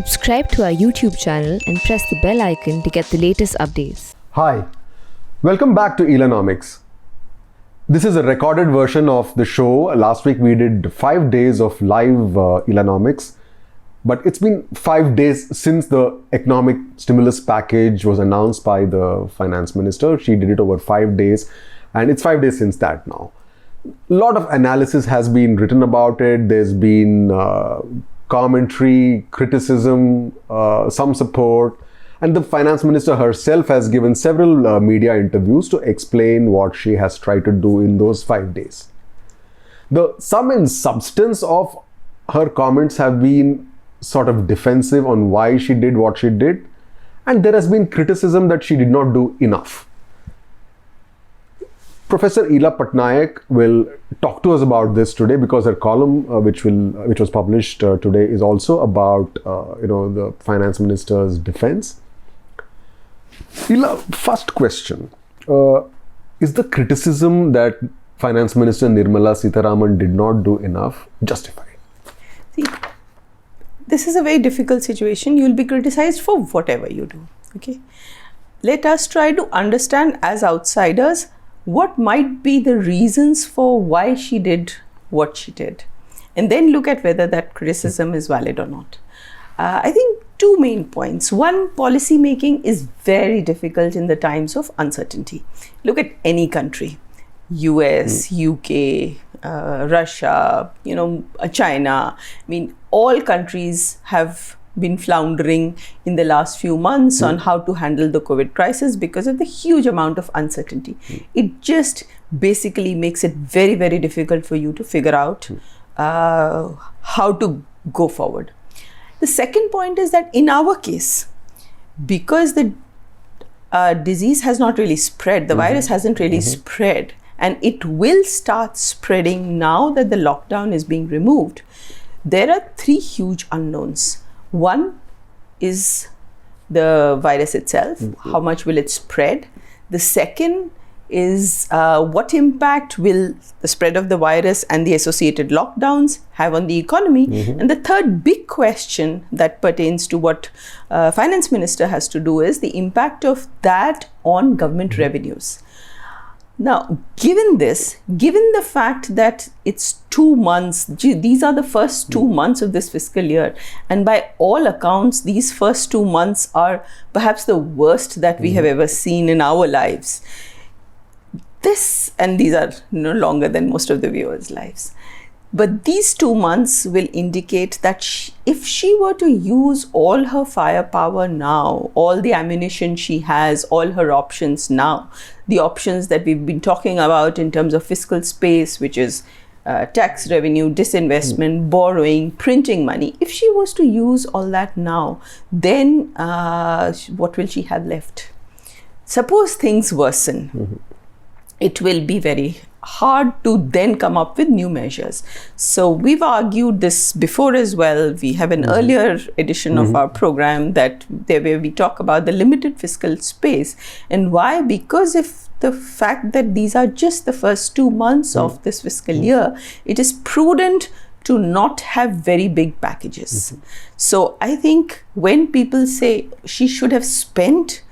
Subscribe to our YouTube channel and press the bell icon to get the latest updates. Hi, welcome back to Elonomics. This is a recorded version of the show. Last week we did 5 days of live Elonomics, but it's been 5 days since the economic stimulus package was announced by the finance minister. She did it over 5 days, and it's 5 days since that now. A lot of analysis has been written about it. There's been commentary, criticism, some support, and the finance minister herself has given several media interviews to explain what she has tried to do in those 5 days. The sum and substance of her comments have been sort of defensive on why she did what she did, and there has been criticism that she did not do enough. Professor Ela Patnaik will talk to us about this today because her column, which was published today, is also about the finance minister's defense. Ela, first question: is the criticism that Finance Minister Nirmala Sitharaman did not do enough justified? See, this is a very difficult situation. You'll be criticized for whatever you do. Okay, let us try to understand as outsiders what might be the reasons for why she did what she did, and then look at whether that criticism is valid or not. I think two main points. One, policy making is very difficult in the times of uncertainty. Look at any country, US, UK, Russia, China. I mean, all countries have been floundering in the last few months on how to handle the COVID crisis because of the huge amount of uncertainty. It just basically makes it very, very difficult for you to figure out how to go forward. The second point is that in our case, because the disease has not really spread, the virus hasn't really spread, and it will start spreading now that the lockdown is being removed, there are three huge unknowns. One is the virus itself. How much will it spread? The second is what impact will the spread of the virus and the associated lockdowns have on the economy? And the third big question that pertains to what finance minister has to do is the impact of that on government revenues. Now, given the fact that it's 2 months, these are the first 2 months of this fiscal year, and by all accounts, these first 2 months are perhaps the worst that we have ever seen in our lives. These are longer than most of the viewers' lives. But these 2 months will indicate that if she were to use all her firepower now, all the ammunition she has, all her options now, the options that we've been talking about in terms of fiscal space, which is tax revenue, disinvestment, borrowing, printing money, if she was to use all that now, then what will she have left? Suppose things worsen. It will be very hard to then come up with new measures. So we've argued this before as well. We have an earlier edition of our program where we talk about the limited fiscal space. And why? Because if the fact that these are just the first 2 months of this fiscal year, it is prudent to not have very big packages. So I think when people say she should have spent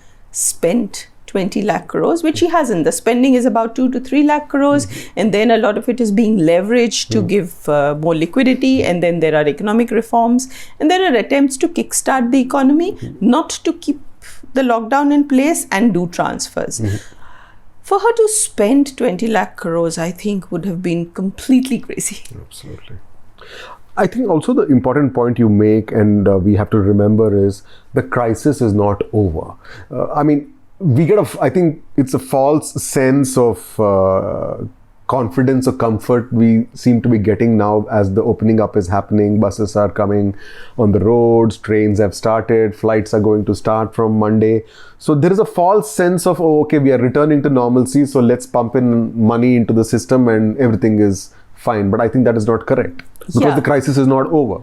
20 lakh crores, which she hasn't. The spending is about 2 to 3 lakh crores, and then a lot of it is being leveraged to give more liquidity, and then there are economic reforms, and there are attempts to kickstart the economy, not to keep the lockdown in place and do transfers. For her to spend 20 lakh crores, I think would have been completely crazy. Absolutely. I think also the important point you make, and we have to remember, is the crisis is not over. I think it's a false sense of confidence or comfort we seem to be getting now as the opening up is happening. Buses are coming on the roads, trains have started, flights are going to start from Monday. So there is a false sense of, we are returning to normalcy, so let's pump in money into the system and everything is fine. But I think that is not correct because the crisis is not over.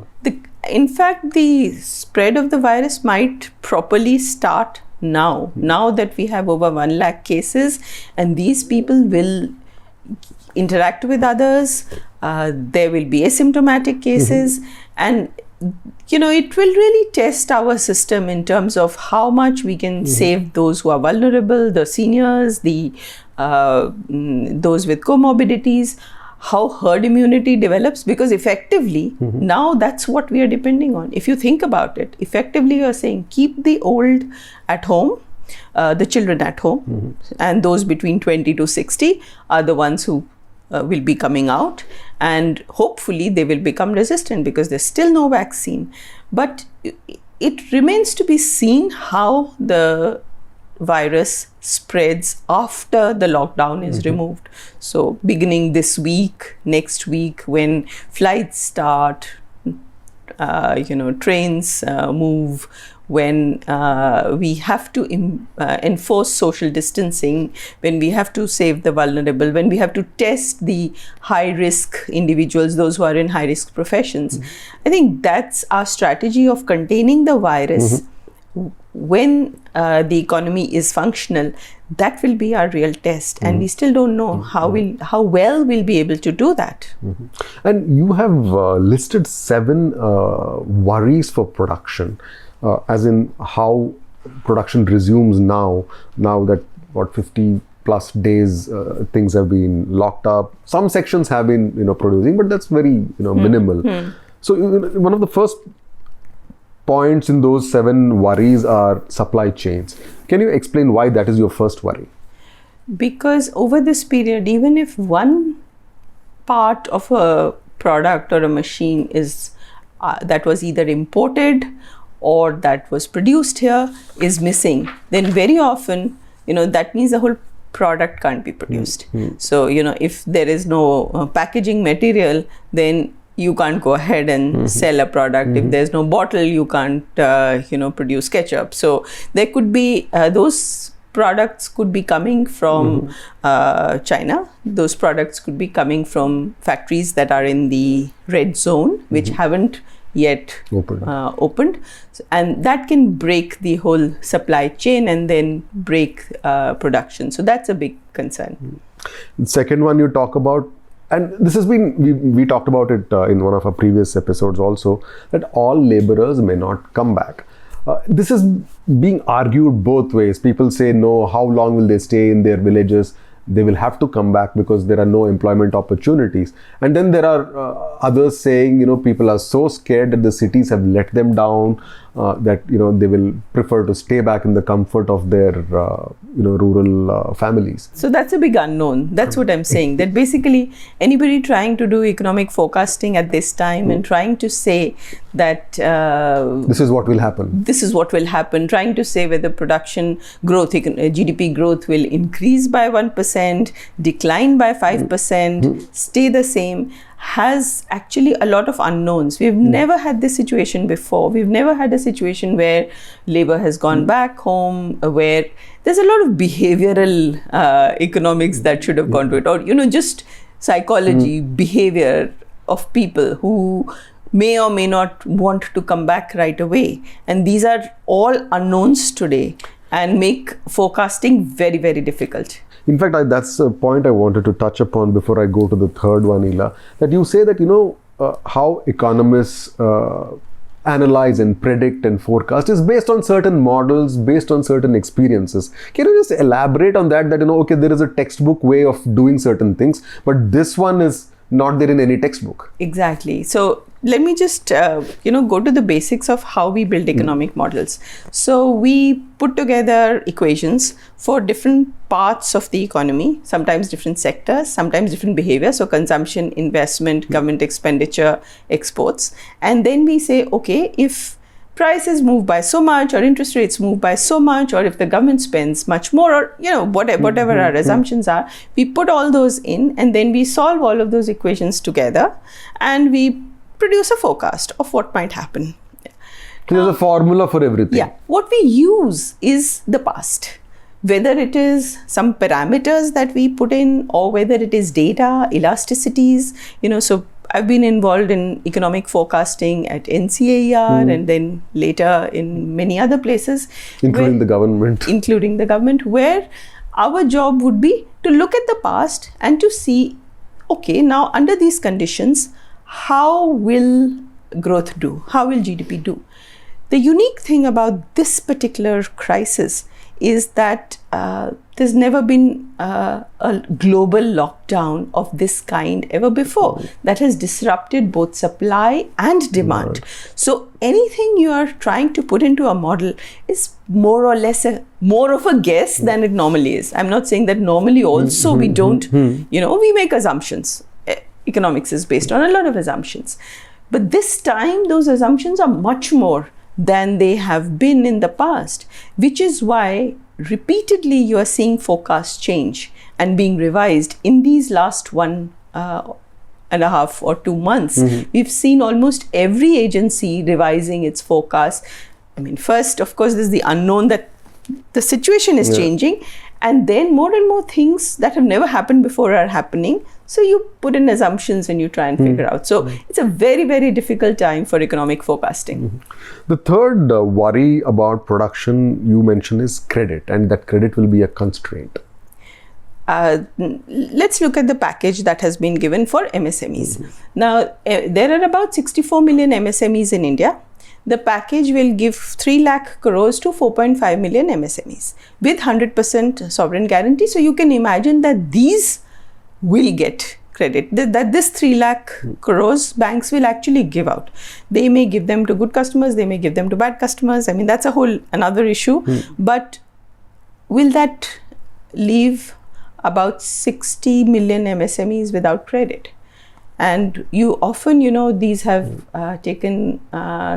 In fact, the spread of the virus might properly start now that we have over 1 lakh cases, and these people will interact with others. There will be asymptomatic cases, and it will really test our system in terms of how much we can save those who are vulnerable, the seniors, those with comorbidities, how herd immunity develops, because effectively now that's what we are depending on. If you think about it, effectively you're saying keep the old at home, the children at home, and those between 20 to 60 are the ones who will be coming out, and hopefully they will become resistant because there's still no vaccine. But it remains to be seen how the virus spreads after the lockdown is removed. So beginning this week, next week, when flights start, trains move, when we have to enforce social distancing, when we have to save the vulnerable, when we have to test the high-risk individuals, those who are in high-risk professions. I think that's our strategy of containing the virus. When the economy is functional, that will be our real test, and we still don't know how well we'll be able to do that. And you have listed 7 worries for production, as in how production resumes now that 50 plus days things have been locked up. Some sections have been producing, but that's very minimal. So one of the first points in those 7 worries are supply chains. Can you explain why that is your first worry? Because over this period, even if one part of a product or a machine is that was either imported or that was produced here is missing, then very often that means the whole product can't be produced. So if there is no packaging material, then you can't go ahead and sell a product. If there's no bottle, you can't produce ketchup. So there could be those products could be coming from China. Those products could be coming from factories that are in the red zone, which haven't yet opened, and that can break the whole supply chain and then break production. So that's a big concern. The second one you talk about, and this has been, we talked about it in one of our previous episodes also, that all laborers may not come back. This is being argued both ways. People say, no, how long will they stay in their villages? They will have to come back because there are no employment opportunities. And then there are others saying, people are so scared that the cities have let them down, that, they will prefer to stay back in the comfort of their, rural families. So that's a big unknown. That's what I'm saying. That basically anybody trying to do economic forecasting at this time and trying to say that this is what will happen. Trying to say whether production growth, GDP growth will increase by 1%, decline by 5%, stay the same, has actually a lot of unknowns. We've never had this situation before. We've never had a situation where labor has gone back home, where there's a lot of behavioral economics that should have gone to it, or just psychology, behavior of people who may or may not want to come back right away. And these are all unknowns today and make forecasting very, very difficult. In fact, that's a point I wanted to touch upon before I go to the third one, Ela, that you say that, how economists analyze and predict and forecast is based on certain models, based on certain experiences. Can you just elaborate on that, okay, there is a textbook way of doing certain things, but this one is not there in any textbook? Exactly. So let me just, go to the basics of how we build economic models. So we put together equations for different parts of the economy, sometimes different sectors, sometimes different behavior. So consumption, investment, government expenditure, exports. And then we say, okay, if prices move by so much, or interest rates move by so much, or if the government spends much more, or whatever our assumptions are, we put all those in, and then we solve all of those equations together, and we produce a forecast of what might happen. So there's a formula for everything. Yeah. What we use is the past. Whether it is some parameters that we put in, or whether it is data, elasticities, so I've been involved in economic forecasting at NCAER and then later in many other places. Including the government, where our job would be to look at the past and to see, okay, now under these conditions, how will growth do? How will GDP do? The unique thing about this particular crisis is that there's never been a global lockdown of this kind ever before that has disrupted both supply and demand. So anything you are trying to put into a model is more or less more of a guess than it normally is. I'm not saying that normally also we don't, we make assumptions. Economics is based on a lot of assumptions. But this time, those assumptions are much more than they have been in the past, which is why repeatedly you are seeing forecasts change and being revised. In these last 1.5 or 2 months, we've seen almost every agency revising its forecast. I mean, first, of course, there's the unknown that the situation is changing, and then more and more things that have never happened before are happening. So you put in assumptions and you try and figure out. So it's a very, very difficult time for economic forecasting. The third worry about production you mentioned is credit, and that credit will be a constraint. Let's look at the package that has been given for MSMEs. Now, there are about 64 million MSMEs in India. The package will give 3 lakh crores to 4.5 million MSMEs with 100% sovereign guarantee. So you can imagine that these will get credit, that this 3 lakh crores banks will actually give out. They may give them to good customers, they may give them to bad customers. I mean, that's a whole another issue. But will that leave about 60 million MSMEs without credit? And you often, these have taken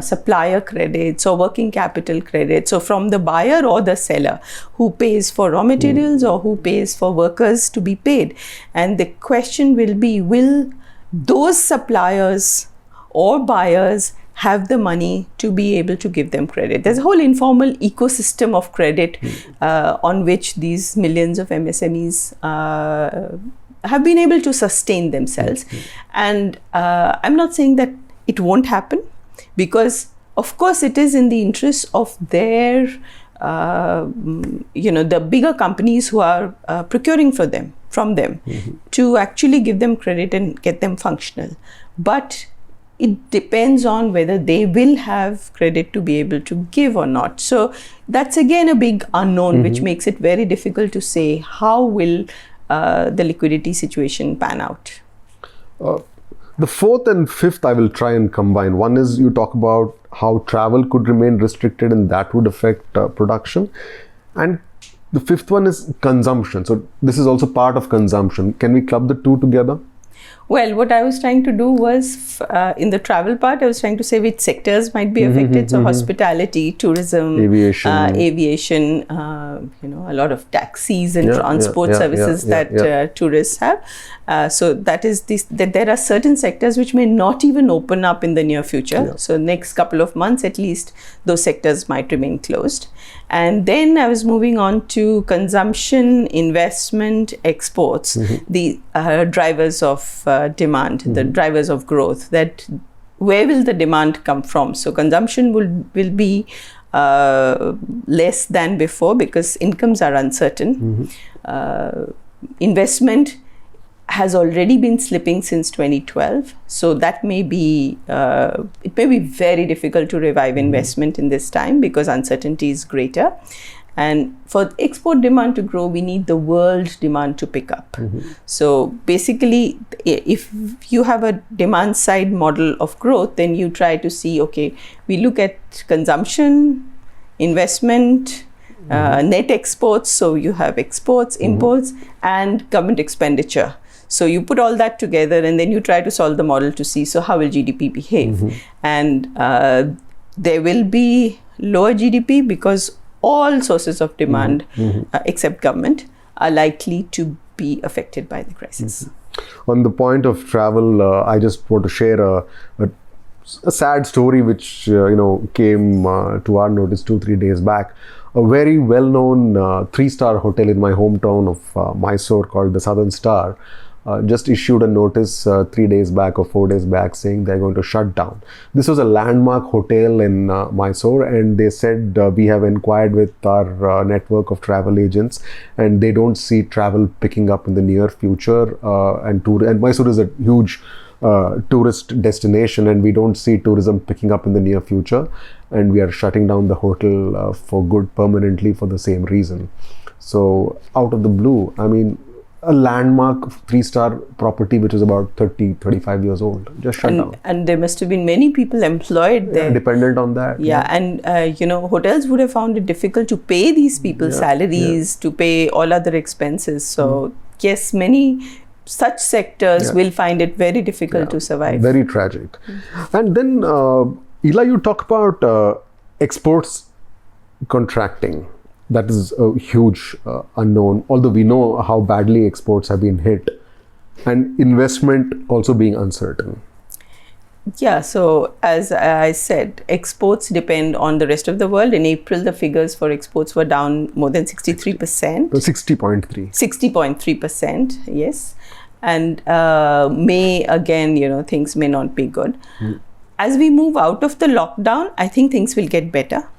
supplier credits or working capital credits. So from the buyer or the seller who pays for raw materials or who pays for workers to be paid. And the question will be, will those suppliers or buyers have the money to be able to give them credit? There's a whole informal ecosystem of credit on which these millions of MSMEs have been able to sustain themselves. And I'm not saying that it won't happen, because of course it is in the interest of their, the bigger companies who are procuring from them to actually give them credit and get them functional. But it depends on whether they will have credit to be able to give or not. So that's again a big unknown, which makes it very difficult to say how will the liquidity situation pan out. The fourth and fifth I will try and combine. One is you talk about how travel could remain restricted and that would affect production. And the fifth one is consumption. So this is also part of consumption. Can we club the two together? Well, what I was trying to do was, in the travel part, I was trying to say which sectors might be affected. So hospitality, tourism, aviation, a lot of taxis and transport services that tourists have. So that is that there are certain sectors which may not even open up in the near future. So next couple of months, at least, those sectors might remain closed. And then I was moving on to consumption, investment, exports, the drivers of demand, the drivers of growth, that where will the demand come from? So consumption will be less than before because incomes are uncertain. Investment has already been slipping since 2012. So that may be, it may be very difficult to revive investment in this time because uncertainty is greater. And for export demand to grow, we need the world demand to pick up. So basically, if you have a demand side model of growth, then you try to see, okay, we look at consumption, investment, net exports. So you have exports, imports, and government expenditure. So you put all that together and then you try to solve the model to see, so how will GDP behave? And there will be lower GDP because all sources of demand, except government, are likely to be affected by the crisis. On the point of travel, I just want to share a sad story which came to our notice 2-3 days back. A very well-known 3-star hotel in my hometown of Mysore called the Southern Star just issued a notice 3 days back or 4 days back saying they're going to shut down. This was a landmark hotel in Mysore, and they said we have inquired with our network of travel agents and they don't see travel picking up in the near future. And Mysore is a huge tourist destination, and we don't see tourism picking up in the near future, and we are shutting down the hotel for good permanently for the same reason. So out of the blue, I mean, a landmark 3-star property which is about 35 years old just shut down. And there must have been many people employed there. Dependent on that. And hotels would have found it difficult to pay these people salaries, to pay all other expenses. So yes, many such sectors will find it very difficult to survive. Very tragic. And then Ela, you talk about exports contracting. That is a huge unknown, although we know how badly exports have been hit, and investment also being uncertain. Yeah, so as I said, exports depend on the rest of the world. In April, the figures for exports were down more than 63%. 60.3. 60.3%, yes. And May, again, things may not be good. As we move out of the lockdown, I think things will get better.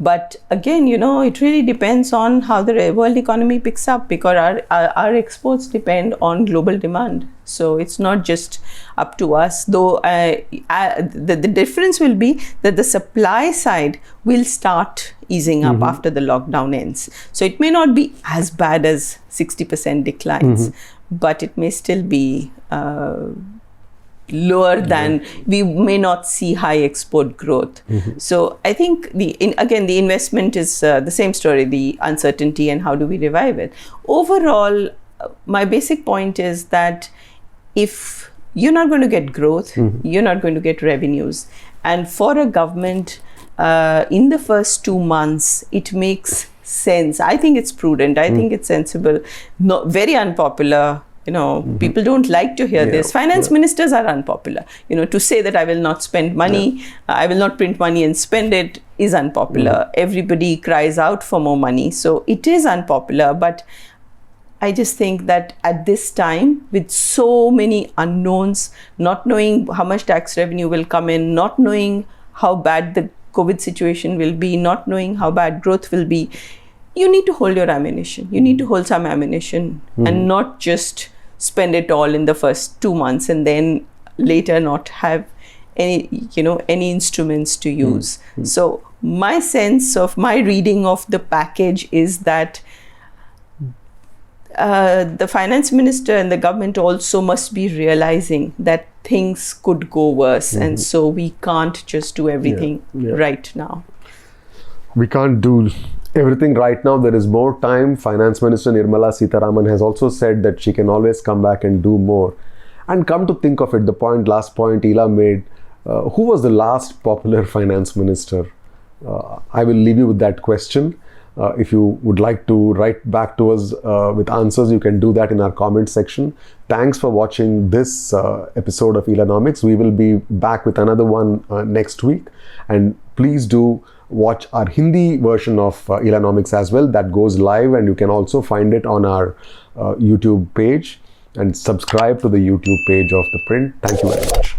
But again, it really depends on how the world economy picks up, because our exports depend on global demand. So it's not just up to us, though the difference will be that the supply side will start easing up after the lockdown ends. So it may not be as bad as 60% declines, but it may still be lower than, we may not see high export growth. So I think the investment is the same story, the uncertainty and how do we revive it. Overall, my basic point is that if you're not going to get growth, you're not going to get revenues. And for a government, in the first 2 months, it makes sense. I think it's prudent. I think it's sensible. Very unpopular. People don't like to hear this. Finance ministers are unpopular. To say that I will not spend money, I will not print money and spend it is unpopular. Everybody cries out for more money. So it is unpopular. But I just think that at this time, with so many unknowns, not knowing how much tax revenue will come in, not knowing how bad the COVID situation will be, not knowing how bad growth will be, you need to hold your ammunition. You need to hold some ammunition and not just spend it all in the first 2 months and then later not have any instruments to use. So my sense of my reading of the package is that the finance minister and the government also must be realizing that things could go worse, and so we can't just do everything right now. We can't do everything right now. There is more time. Finance Minister Nirmala Sitharaman has also said that she can always come back and do more. And come to think of it, last point Ela made, who was the last popular finance minister? I will leave you with that question. If you would like to write back to us with answers, you can do that in our comment section. Thanks for watching this episode of Elanomics. We will be back with another one next week. And please do watch our Hindi version of Elanomics as well. That goes live, and you can also find it on our YouTube page, and subscribe to the YouTube page of The Print. Thank you very much.